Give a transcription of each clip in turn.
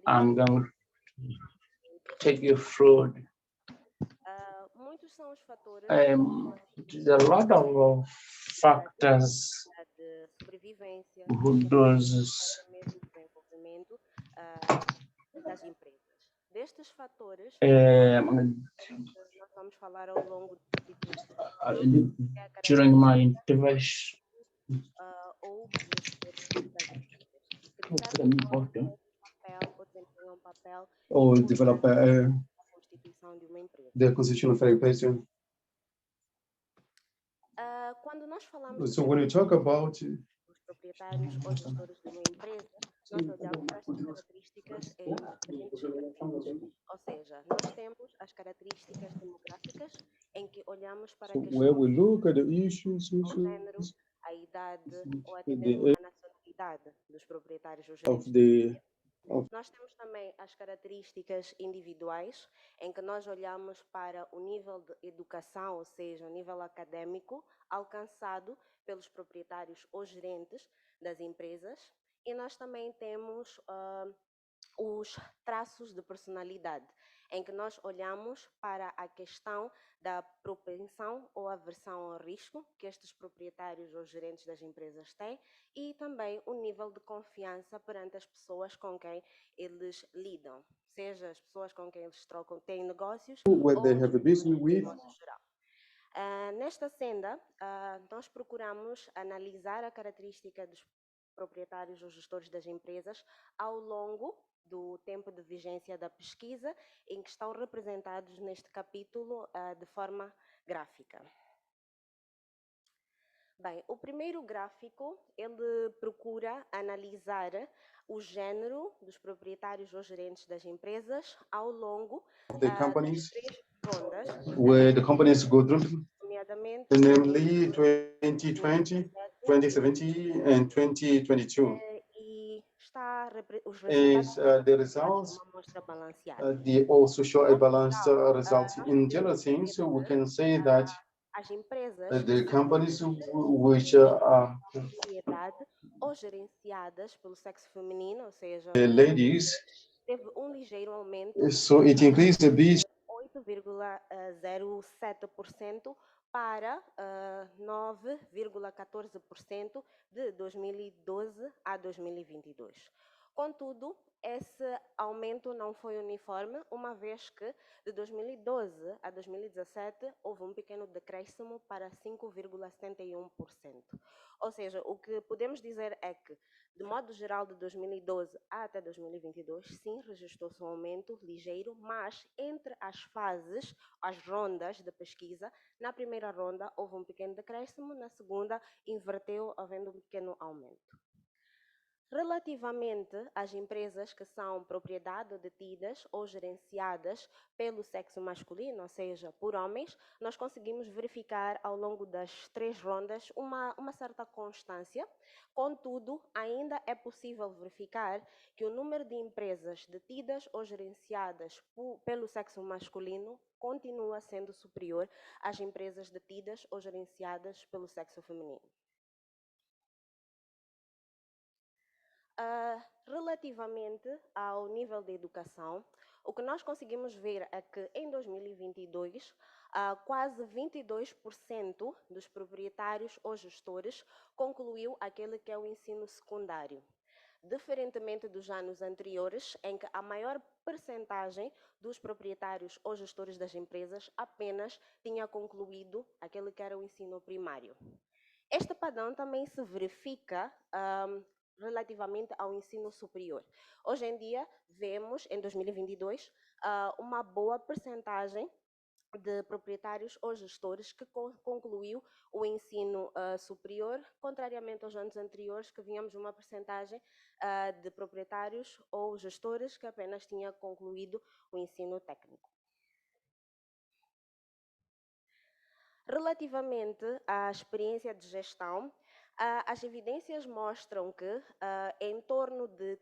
I'm características going to take you through. muitos são os fatores There's a lot of factors de sobrevivência, who does até mesmo desenvolvimento das empresas. Destes fatores, nós vamos falar ao longo do capítulo que é a during my característica intervention. ou gestores das empresas, que de certa forma têm um papel ou desempenham um papel or importante develop na constituição de uma empresa. the constitution of a person. Quando nós falamos So when you talk about dos proprietários ou gestores de uma empresa, nós olhamos para estas características em diferentes capítulos. Ou seja, nós temos as características demográficas, em que olhamos para a where we questão look at the issues do género, a idade ou até mesmo a nacionalidade dos proprietários ou gerentes. of the Nós temos também as características individuais, em que nós olhamos para o nível de educação, ou seja, o nível acadêmico, alcançado pelos proprietários ou gerentes das empresas. E nós também temos os traços de personalidade, em que nós olhamos para a questão da propensão ou aversão ao risco que estes proprietários ou gerentes das empresas têm e também o nível de confiança perante as pessoas com quem eles lidam, seja as pessoas com quem eles trocam, têm negócios where ou they os have a business de with. modo geral. Nesta senda, nós procuramos analisar a característica dos proprietários ou gestores das empresas ao longo do tempo de vigência da pesquisa, em que estão representados neste capítulo de forma gráfica. Bem, o primeiro gráfico, ele procura analisar o género dos proprietários ou gerentes das empresas ao longo The das companies 3 rondas, where the companies go through, nomeadamente namely 2020, 2017, and 2022. E está os Is resultados the de results uma amostra balanceada. they also show a No balanced geral, result. nós In podemos general things, dizer we que can say that as empresas the que são companies which are propriedade ou gerenciadas pelo sexo feminino, ou seja, the ladies, teve ligeiro aumento, so it increased a bit 8,07% para 9,14% de 2012 a 2022. Contudo, esse aumento não foi uniforme, uma vez que de 2012 a 2017 houve um pequeno decréscimo para 5,71%. Ou seja, o que podemos dizer é que, de modo geral, de 2012 até 2022, sim, registrou-se um aumento ligeiro, mas entre as fases, as rondas de pesquisa, na primeira ronda houve um pequeno decréscimo, na segunda inverteu, havendo um pequeno aumento. Relativamente às empresas que são propriedade detidas ou gerenciadas pelo sexo masculino, ou seja, por homens, nós conseguimos verificar ao longo das 3 rondas uma certa constância. Contudo, ainda é possível verificar que o número de empresas detidas ou gerenciadas pelo sexo masculino continua sendo superior às empresas detidas ou gerenciadas pelo sexo feminino. Relativamente ao nível de educação, o que nós conseguimos ver é que em 2022, quase 22% dos proprietários ou gestores concluiu aquele que é o ensino secundário. Diferentemente dos anos anteriores, em que a maior percentagem dos proprietários ou gestores das empresas apenas tinha concluído aquele que era o ensino primário. Este padrão também se verifica relativamente ao ensino superior. Hoje em dia, vemos, em 2022, uma boa percentagem de proprietários ou gestores que concluiu o ensino superior, contrariamente aos anos anteriores, que víamos uma percentagem de proprietários ou gestores que apenas tinha concluído o ensino técnico. Relativamente à experiência de gestão, as evidências mostram que em torno de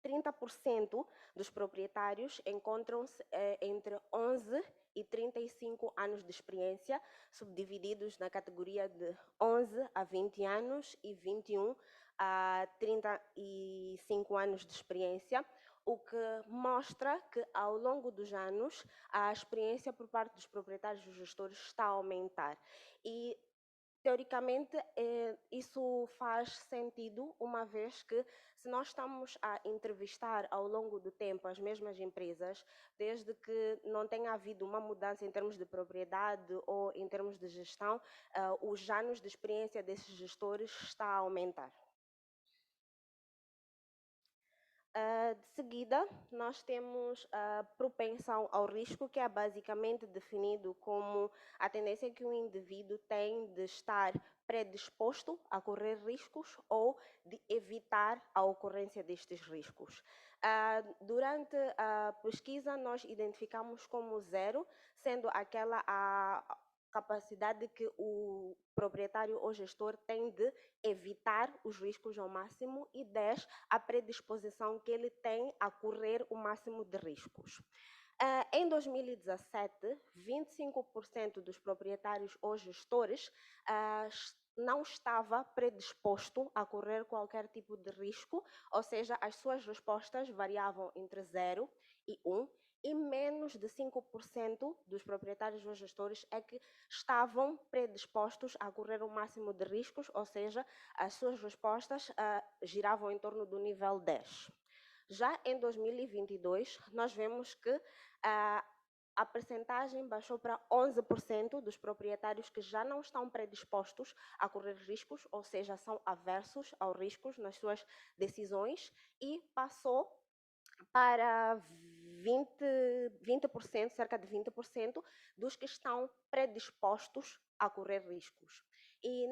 30% dos proprietários encontram-se entre 11 e 35 anos de experiência, subdivididos na categoria de 11 a 20 anos e 21 a 35 anos de experiência. o que mostra que, ao longo dos anos, a experiência por parte dos proprietários e dos gestores está a aumentar. E, teoricamente, isso faz sentido, uma vez que, se nós estamos a entrevistar ao longo do tempo as mesmas empresas, desde que não tenha havido uma mudança em termos de propriedade ou em termos de gestão, os anos de experiência desses gestores está a aumentar. De seguida, nós temos a propensão ao risco, que é basicamente definido como a tendência que o indivíduo tem de estar predisposto a correr riscos ou de evitar a ocorrência destes riscos. Durante a pesquisa, nós identificamos como 0, sendo aquela a capacidade que o proprietário ou gestor tem de evitar os riscos ao máximo, e 10, a predisposição que ele tem a correr o máximo de riscos. Em 2017, 25% dos proprietários ou gestores não estava predisposto a correr qualquer tipo de risco, ou seja, as suas respostas variavam entre 0 e 1, e menos de 5% dos proprietários ou gestores é que estavam predispostos a correr o máximo de riscos, ou seja, as suas respostas giravam em torno do nível 10. Já em 2022, nós vemos que a percentagem baixou para 11% dos proprietários que já não estão predispostos a correr riscos, ou seja, são aversos aos riscos nas suas decisões, e passou para 20%, cerca de 20% dos que estão predispostos a correr riscos. E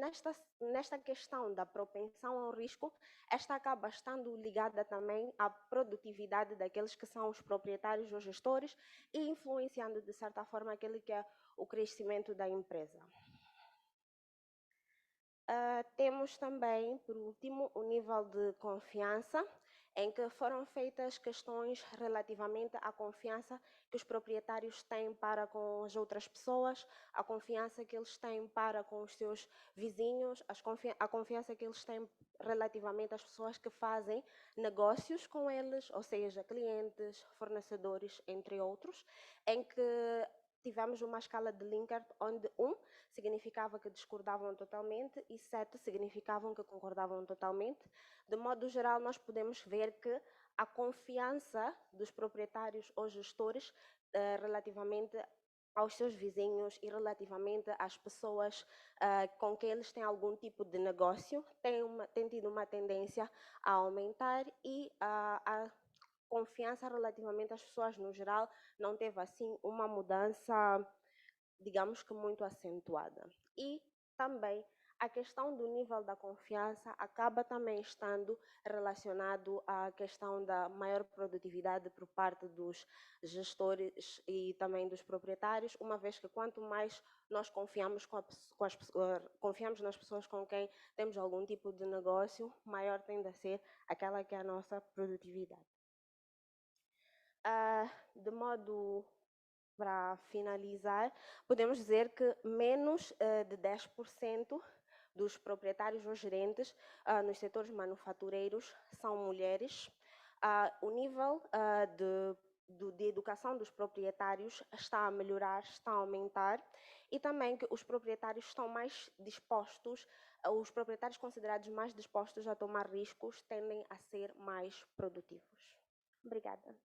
nesta questão da propensão ao risco, esta acaba estando ligada também à produtividade daqueles que são os proprietários ou gestores e influenciando, de certa forma, aquele que é o crescimento da empresa. Temos também, por último, o nível de confiança, em que foram feitas questões relativamente à confiança que os proprietários têm para com as outras pessoas, a confiança que eles têm para com os seus vizinhos, a confiança que eles têm relativamente às pessoas que fazem negócios com eles, ou seja, clientes, fornecedores, entre outros, em que tivemos uma escala de Likert onde 1 significava que discordavam totalmente e 7 significavam que concordavam totalmente. De modo geral, nós podemos ver que a confiança dos proprietários ou gestores relativamente aos seus vizinhos e relativamente às pessoas com quem eles têm algum tipo de negócio tem tido uma tendência a aumentar, e a confiança relativamente às pessoas no geral não teve assim uma mudança, digamos que muito acentuada. E também a questão do nível da confiança acaba também estando relacionado à questão da maior produtividade por parte dos gestores e também dos proprietários, uma vez que quanto mais nós confiamos, confiamos nas pessoas com quem temos algum tipo de negócio, maior tende a ser aquela que é a nossa produtividade. De modo para finalizar, podemos dizer que menos de 10% dos proprietários ou gerentes nos setores manufatureiros são mulheres. O nível de educação dos proprietários está a melhorar, está a aumentar, e também que os proprietários estão mais dispostos, os proprietários considerados mais dispostos a tomar riscos tendem a ser mais produtivos. Obrigada.